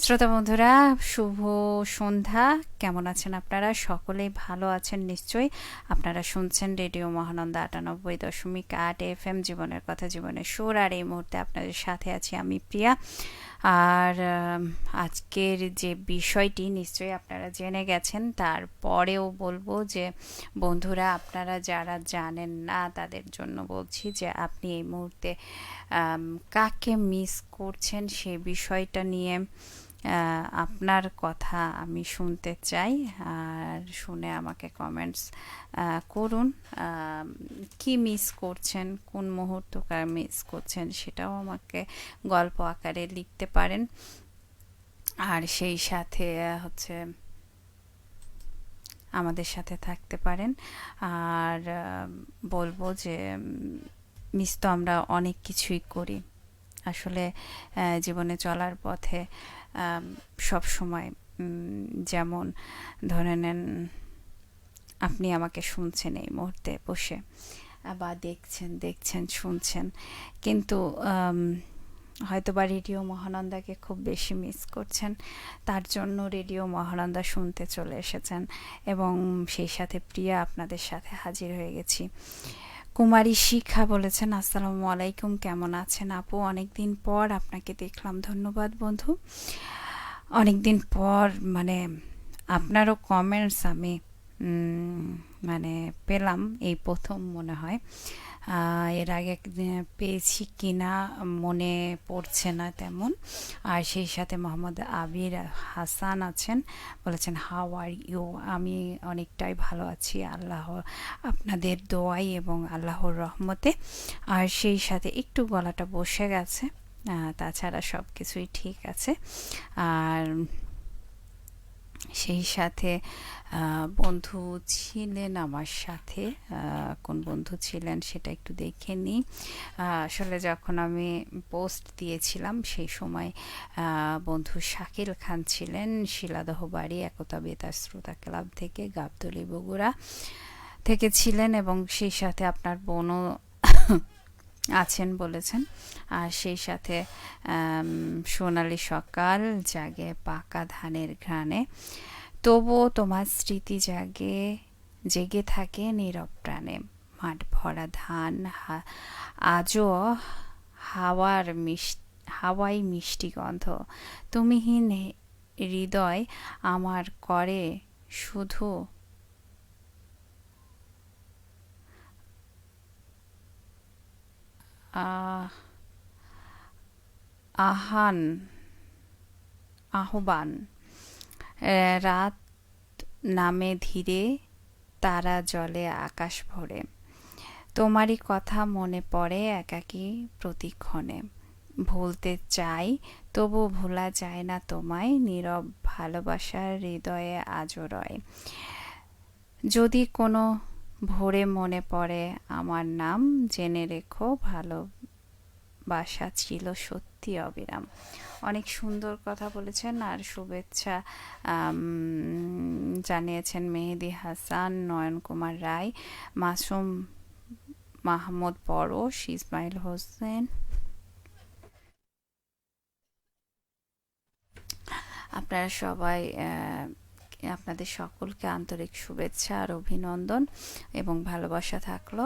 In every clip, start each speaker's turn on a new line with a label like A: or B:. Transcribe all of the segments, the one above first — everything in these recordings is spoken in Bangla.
A: শ্রোতা বন্ধুরা, শুভ সন্ধ্যা। কেমন আছেন আপনারা? সকলেই ভালো আছেন নিশ্চয়ই। আপনারা শুনছেন রেডিও মহানন্দা ৯৮.৮ FM, জীবনের কথা, জীবনের সুর। আর এই মুহূর্তে আপনাদের সাথে আছি আমি, প্রিয়া। আর আজকের যে বিষয়টি নিশ্চয়ই আপনারা জেনে গেছেন, তারপরেও বলবো যে বন্ধুরা, আপনারা যারা জানেন না তাদের জন্য বলছি যে আপনি এই মুহূর্তে কাকে মিস করছেন সে বিষয়টা নিয়ে আপনার কথা আমি শুনতে চাই। আর শুনে আমাকে কমেন্টস করুন। কি মিস করছেন, কোন মুহূর্তকার মিস করছেন সেটাও আমাকে গল্প আকারে লিখতে পারেন। আর সেই সাথে হচ্ছে আমাদের সাথে থাকতে পারেন। আর বলবো যে মিস তো আমরা অনেক কিছুই করি আসলে। জীবনে চলার পথে সব সময়, যেমন ধরে নেন আপনি আমাকে শুনছেন এই মুহূর্তে বসে, বা দেখছেন শুনছেন, কিন্তু হয়তোবা রেডিও মহানন্দাকে খুব বেশি মিস করছেন। তার জন্য রেডিও মহানন্দা শুনতে চলে এসেছেন, এবং সেই সাথে প্রিয়া আপনাদের সাথে হাজির হয়ে গেছি। কুমারী শিখা বলেছেন, আসসালামু আলাইকুম, কেমন আছেন আপু? অনেকদিন পর আপনাকে দেখলাম। ধন্যবাদ বন্ধু। অনেকদিন পর মানে আপনারও কমেন্টস আমি মানে পেলাম এই প্রথম মনে হয়। এর আগে পেয়েছি কিনা মনে পড়ছে না তেমন। আর সেই সাথে মোহাম্মদ আবির হাসান আছেন, বলেছেন হাউ আর ইউ। আমি অনেকটাই ভালো আছি আল্লাহ আপনাদের দোয়াই এবং আল্লাহর রহমতে। আর সেই সাথে একটু গলাটা বসে গেছে, তাছাড়া সব কিছুই ঠিক আছে। আর সেই সাথে বন্ধু ছিলেন আমার সাথে। কোন বন্ধু ছিলেন সেটা একটু দেখে নিই। আসলে যখন আমি পোস্ট দিয়েছিলাম সেই সময় বন্ধু শাকিল খান ছিলেন, শিলাদহ বাড়ি একতা বেতার শ্রোতা ক্লাব থেকে, গাবতলী বগুড়া থেকে ছিলেন, এবং সেই সাথে আপনার বোনও আছেন বলেছেন। আর সেই সাথে সোনালি সকাল জাগে পাকা ধানের ঘ্রাণে, তবুও তোমার স্মৃতি জেগে থাকে নীরব প্রাণে, মাঠ ভরা ধান আজও হাওয়াই মিষ্টি গন্ধ, তুমিহীন হৃদয় আমার করে শুধু আহ আহান আহ্বান। রাত নামে ধীরে, তারা জলে আকাশ ভরে, তোমারই কথা মনে পড়ে একাকী প্রতিক্ষণে, ভুলতে চাই তবু ভোলা যায় না তোমায়, নীরব ভালোবাসার হৃদয়ে আজও রয়, যদি কোনো ভোরে মনে পড়ে আমার নাম, জেনে রেখো ভালোবাসা ছিল সত্যি অবিরাম। অনেক সুন্দর কথা বলেছেন। আর শুভেচ্ছা জানিয়েছেন মেহেদি হাসান, নয়ন কুমার রায়, মাসুম মাহমুদ পরশ, ইসমাইল হোসেন। আপনারা সবাই, আপনাদের সকলকে আন্তরিক শুভেচ্ছা আর অভিনন্দন এবং ভালোবাসা থাকলো।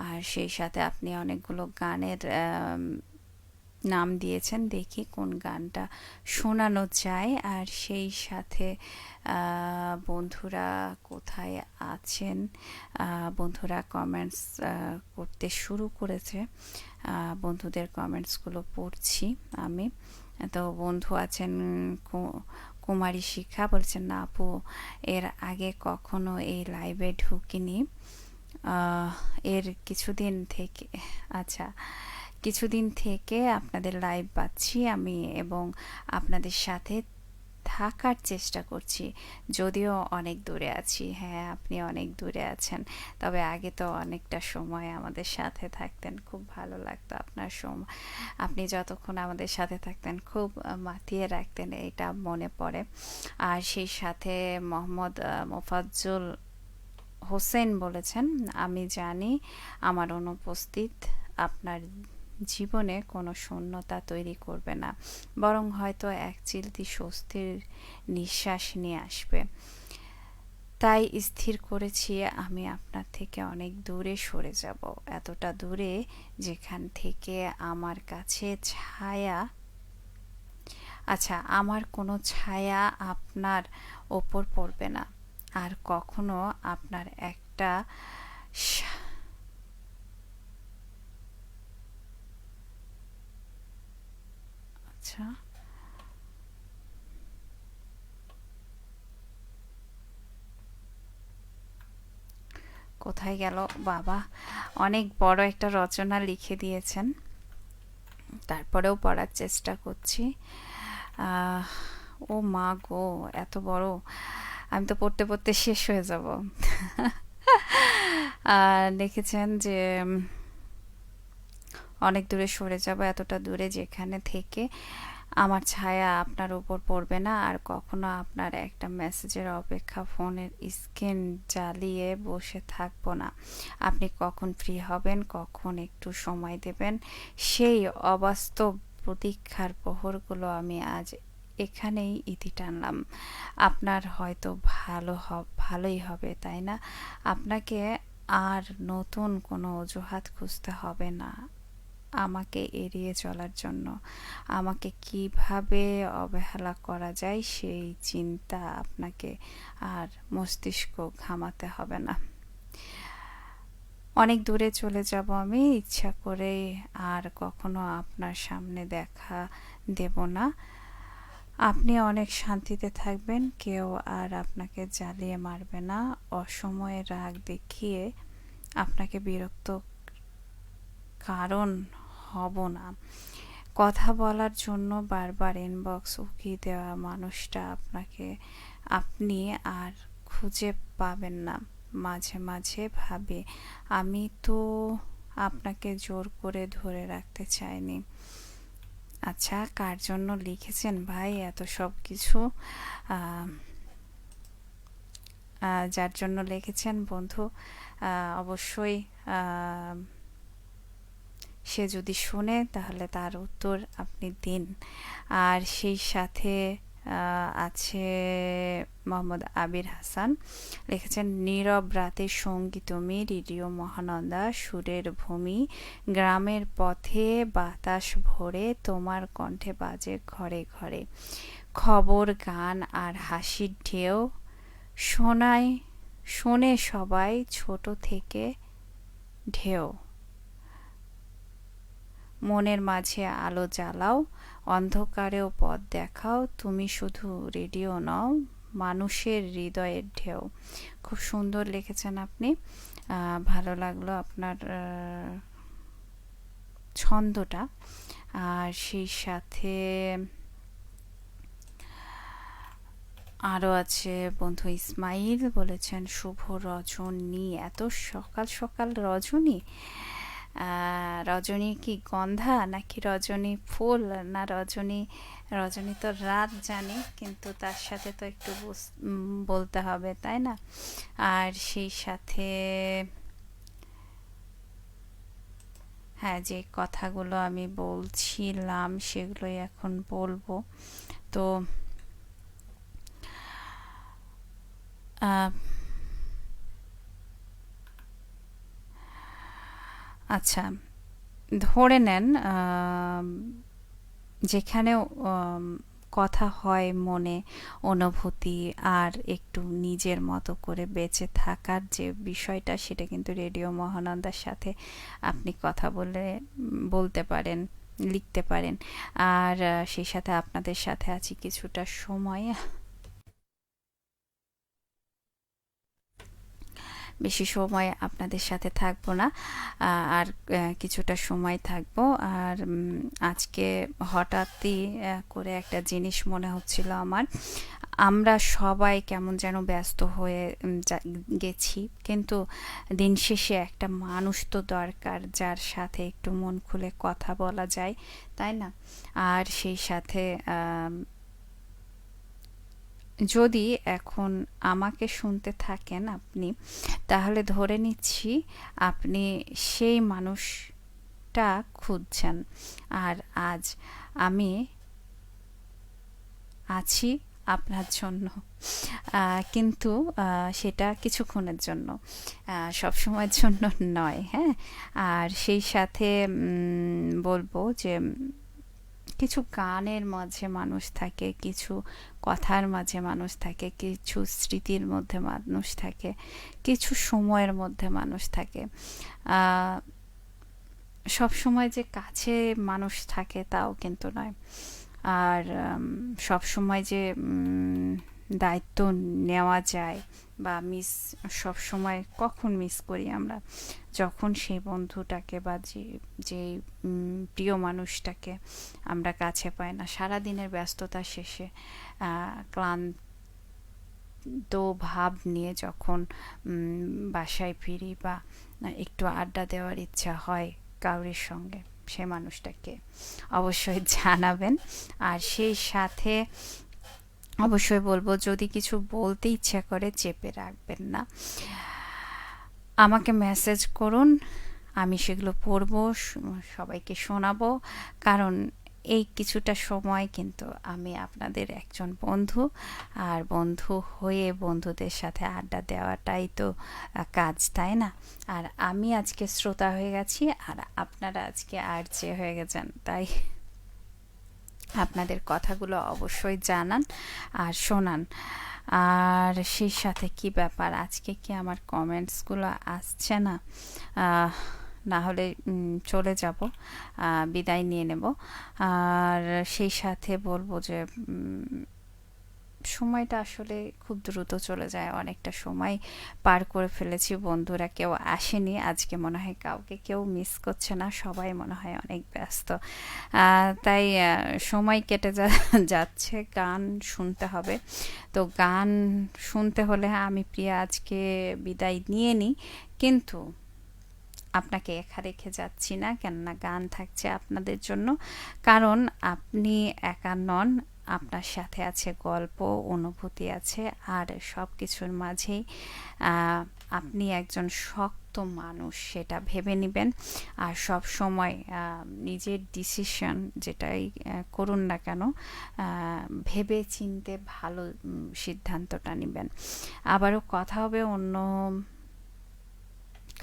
A: আর সেই সাথে আপনি অনেকগুলো গানের নাম দিয়েছেন, দেখি কোন গানটা শোনানো যায়। আর সেই সাথে বন্ধুরা কোথায় আছেন, বন্ধুরা কমেন্টস করতে শুরু করেছে। বন্ধুদের কমেন্টসগুলো পড়ছি আমি। তো বন্ধু আছেন কুমারী শিখা, বলছেন না আপু, এর আগে কখনো এই লাইভে ঢুকিনি। এর কিছুদিন থেকে, আচ্ছা, কিছুদিন থেকে আপনাদের লাইভ পাচ্ছি আমি, এবং আপনাদের সাথে থাকার চেষ্টা করছি, যদিও অনেক দূরে আছি। হ্যাঁ, আপনি অনেক দূরে আছেন, তবে আগে তো অনেকটা সময় আমাদের সাথে থাকতেন, খুব ভালো লাগতো আপনার সময়। আপনি যতক্ষণ আমাদের সাথে থাকতেন খুব মাতিয়ে রাখতেন, এটা মনে পড়ে। আর সেই সাথে মোহাম্মদ মোফাজ্জল হোসেন বলেছেন, আমি জানি আমার অনুপস্থিত আপনার জীবনে কোনো শূন্যতা তৈরি করবে না, বরং হয়তো এক চিলতি স্বস্তির নিঃশ্বাস নিয়ে আসবে। তাই স্থির করেছি আমি আপনার থেকে অনেক দূরে সরে যাব, এতটা দূরে যেখান থেকে আমার কাছে ছায়া, আচ্ছা, আমার কোনো ছায়া আপনার ওপর পড়বে না, আর কখনো আপনার একটা সা- আচ্ছা, কোথায় গেল বাবা? অনেক বড় একটা রচনা লিখে দিয়েছেন, তারপরেও পড়ার চেষ্টা করছি। আহ, ও মা গো, এত বড়! আমি তো পড়তে পড়তে শেষ হয়ে যাব। লিখেছেন যে অনেক দূরে সরে যাব, এতটা দূরে যেখানে থেকে আমার ছায়া আপনার উপর পড়বে না, আর কখনো আপনার একটা মেসেজের অপেক্ষা ফোনের স্ক্রিন জ্বালিয়ে বসে থাকবো না। আপনি কখন ফ্রি হবেন, কখন একটু সময় দেবেন, সেই অবাস্তব প্রতীক্ষার প্রহরগুলো আমি আজ এখানেই ইতি টানলাম। আপনার হয়তো ভালোই হবে, তাই না? আপনাকে আর নতুন কোনো অজুহাত খুঁজতে হবে না আমাকে এড়িয়ে চলার জন্য। আমাকে কিভাবে অবহেলা করা যায় সেই চিন্তা আপনাকে আর মস্তিষ্ক ঘামাতে হবে না। অনেক দূরে চলে যাব আমি ইচ্ছা করে, আর কখনো আপনার সামনে দেখা দেব না। আপনি অনেক শান্তিতে থাকবেন, কেউ আর আপনাকে জ্বালিয়ে মারবে না। অসময়ে রাগ দেখিয়ে আপনাকে বিরক্ত কারণ হব না। কথা বলার জন্য বারবার ইনবক্স উকি দেওয়া মানুষটা আপনি আর খুঁজে পাবেন না। মাঝে মাঝে ভাবে আমি তো আপনাকে জোর করে ধরে রাখতে চাইনি। আচ্ছা, কার জন্য লিখেছেন ভাই এত সব কিছু? আহ, যার জন্য লিখেছেন বন্ধু, অবশ্যই আহ, সে যদি শোনে তাহলে তার উত্তর আপনি দিন। আর সেই সাথে আছে মোহাম্মদ আবির হাসান, লিখেছেন নীরব রাতের সঙ্গী তুমি, রেডিও মহানন্দা সুরের ভূমি, গ্রামের পথে বাতাস ভরে তোমার কণ্ঠে বাজে ঘরে ঘরে, খবর গান আর হাসির ঢেউ শোনায়, শোনে সবাই ছোট থেকে ঢেউ, মনের মাঝে আলো জ্বালাও, অন্ধকারেও পথ দেখাও, তুমি শুধু রেডিও নও, মানুষের হৃদয়ের ঢেউ। খুব সুন্দর লিখেছেন আপনি, ভালো লাগলো আপনার ছন্দটা। আর সেই সাথে আরও আছে বন্ধু ইসমাইল, বলেছেন শুভ রজনী। এত সকাল সকাল রজনী? রজনী কি গন্ধা, নাকি রজনী ফুল, না রজনী? রজনী তো রাত জানি, কিন্তু তার সাথে তো একটু বলতে হবে, তাই না? আর সেই সাথে হ্যাঁ, যে কথাগুলো আমি বলছিলাম সেগুলোই এখন বলবো। তো আহ, আচ্ছা, ধরে নেন যেখানে কথা হয় মনে, অনুভূতি আর একটু নিজের মতো করে বেঁচে থাকার যে বিষয়টা, সেটা কিন্তু রেডিও মহানন্দার সাথে আপনি কথা বলতে পারেন, লিখতে পারেন। আর সেই সাথে আপনাদের সাথে আছি কিছুটা সময়, বেশি সময় আপনাদের সাথে থাকবো না, আর কিছুটা সময় থাকবো। আর আজকে হঠাৎই করে একটা জিনিস মনে হচ্ছিল আমার, আমরা সবাই কেমন যেন ব্যস্ত হয়ে গেছি, কিন্তু দিন শেষে একটা মানুষ তো দরকার যার সাথে একটু মন খুলে কথা বলা যায়, তাই না? আর সেই সাথে যদি এখন আমাকে শুনতে থাকেন আপনি, তাহলে ধরে নিচ্ছি আপনি সেই মানুষ অনেকটা খুঁজছেন। আর আজ আমি আছি আপনার জন্য। কিন্তু সেটা কিছুক্ষণের জন্য, সবসময়ের জন্য নয়, হ্যাঁ? আর সেই সাথে বলবো যে কিছু গানের মাঝে মানুষ থাকে, কিছু কথার মাঝে মানুষ থাকে, কিছু স্মৃতির মধ্যে মানুষ থাকে, কিছু সময়ের মধ্যে মানুষ থাকে। আহ, সব সময় যে কাছে মানুষ থাকে তাও কিন্তু নয়। আর সব সময় যে দায়িত্ব নেওয়া যায় বা সব সময় কখন মিস করি আমরা, যখন সেই বন্ধুটাকে বা যে প্রিয় মানুষটাকে আমরা কাছে পাই না, সারাদিনের ব্যস্ততা শেষে ক্লান্ত ভাব নিয়ে যখন বাসায় ফিরি বা একটু আড্ডা দেওয়ার ইচ্ছা হয় কাউরির সঙ্গে, সে মানুষটাকে অবশ্যই জানাবেন। আর সেই সাথে অবশ্যই বলবো, যদি কিছু বলতে ইচ্ছা করে চেপে রাখবেন না, আমাকে মেসেজ করুন, আমি সেগুলো পড়বো, সবাইকে শোনাবো। কারণ এই কিছুটা সময় কিন্তু আমি আপনাদের একজন বন্ধু, আর বন্ধু হয়ে বন্ধুদের সাথে আড্ডা দেওয়াটাই তো কাজ, তাই না? আর আমি আজকে শ্রোতা হয়ে গেছি, আর আপনারা আজকে আরজে হয়ে গেছেন, তাই আপনাদের কথাগুলো অবশ্যই জানান আর শোনান। আর সেই সাথে কি ব্যাপার, আজকে কি আমার কমেন্টসগুলো আসছে না? আহ, না হলে চলে যাব, বিদায় নিয়ে নেব। আর সেই সাথে বলবো যে সময়টা আসলে খুব দ্রুত চলে যায়, অনেকটা সময় পার করে ফেলেছি, বন্ধুরা কেউ আসেনি আজকে, মনে হয় কাউকে কেউ মিস করছে না, সবাই মনে হয় অনেক ব্যস্ত। তাই সময় কেটে যাচ্ছে, গান শুনতে হবে। তো গান শুনতে হলে আমি প্রিয়া আজকে বিদায় নিয়ে নিই, কিন্তু আপনাকে একা রেখে যাচ্ছি না, কেননা গান থাকছে আপনাদের জন্য। কারণ আপনি একা নন, আপনার সাথে আছে গল্প, অনুভূতি আছে, আর সব কিছুর মাঝেই আপনি একজন শক্ত মানুষ, সেটা ভেবে নেবেন। আর সব সময় নিজের ডিসিশন যেটাই করুন না কেন, ভেবে চিনতে ভালো সিদ্ধান্তটা নেবেন। আবারও কথা হবে অন্য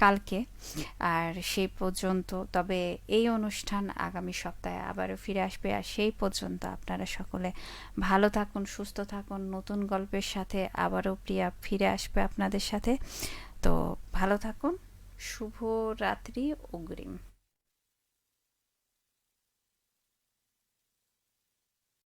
A: কালকে। আর সেই পর্যন্ত, তবে এই অনুষ্ঠান আগামী সপ্তাহে আবারও ফিরে আসবে। আর সেই পর্যন্ত আপনারা সকলে ভালো থাকুন, সুস্থ থাকুন। নতুন গল্পের সাথে আবারও প্রিয়া ফিরে আসবে আপনাদের সাথে। তো ভালো থাকুন, শুভ রাত্রি, অগ্রিম।